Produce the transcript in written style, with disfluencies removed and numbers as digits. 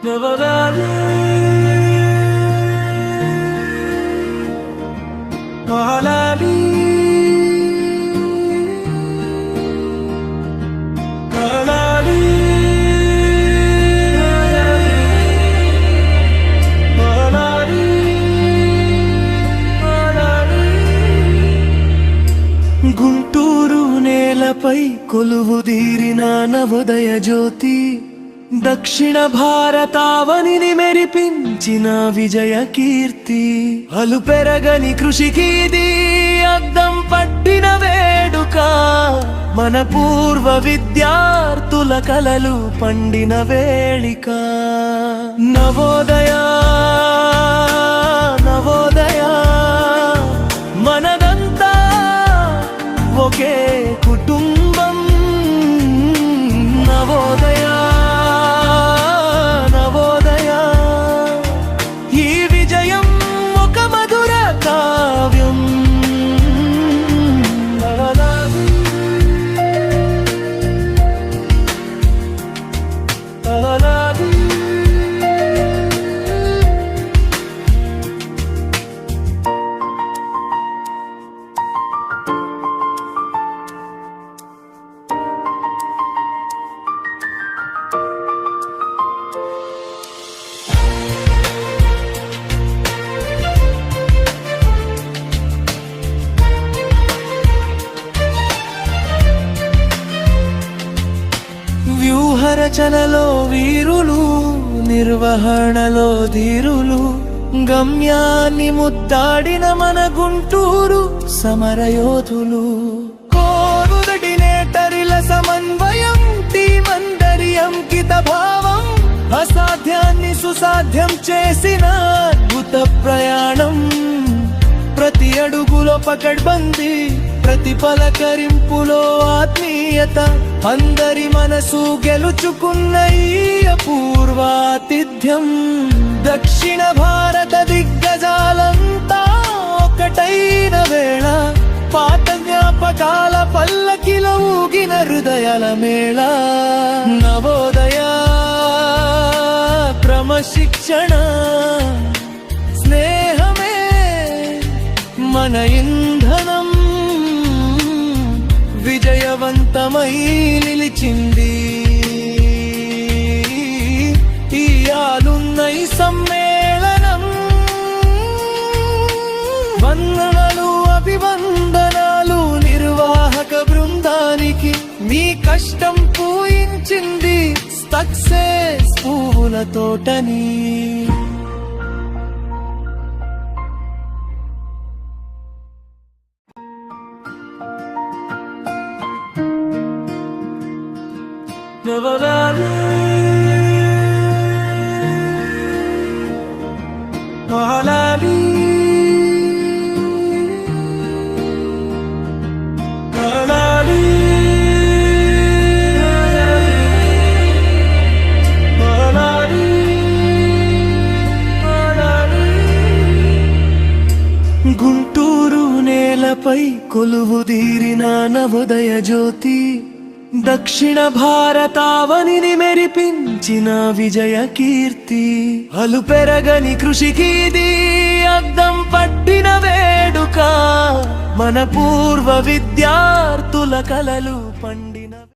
నవలాలి నవలాలి నవలాలి నవలాలి నవలాలి. గుంటూరు నేలపై కొలువుదీరిన నవోదయ జ్యోతి, దక్షిణ భారతావనిని మెరిపించిన విజయ కీర్తి. అలు పెరగని కృషికిది అద్దం పట్టిన వేడుక, మన పూర్వ విద్యార్థుల కలలు పండిన వేళిక. నవోదయ నవోదయ మనదంతా ఒకే కుటుంబం. నవోదయ నవోదయ ఈ విజయం ఒక మధుర కావ్యం. నవలాలి నవలాలి వ్యూహరచనలో వీరులు, నిర్వహణలో ధీరులు, గమ్యాన్ని ముద్దాడిన మన గుంటూరు సమరయోధులు. కోరుదటి నేటరిల సమన్వయం, టీమందరి అంకిత భావం, అసాధ్యాన్ని సుసాధ్యం చేసిన అద్భుత ప్రయాణం. ప్రతి అడుగులో పకడ్బందీ, ప్రతి పలకరింపులో ఆత్మీయత, అందరి మనసు గెలుచుకున్న ఈ అపూర్వాతిథ్యం. దక్షిణ భారత దిగ్గజాలంతా ఒకటైన వేళ, పాత జ్ఞాపకాల పల్లకిలో ఊగిన హృదయాల మేళ. నవోదయ క్రమశిక్షణ స్నేహమే మన ఇంధనం, విజయవంతమై నిలిచింది ఈ ఆలున్నై సమ్మేళనం. వందనాలు అభివందనాలు నిర్వాహక బృందానికి, మీ కష్టం పూయించింది సక్సెస్ పూల తోటని. నవలాలి నవలాలి నవలాలి నవలాలి నవలాలి. గుంటూరు నేలపై కొలువుదీరిన నవోదయ జ్యోతి, దక్షిణ భారతావనిని మెరిపించిన విజయ కీర్తి. అలు పెరగని కృషికిది అద్దం పట్టిన వేడుక, మన పూర్వ విద్యార్థుల కలలు పండిన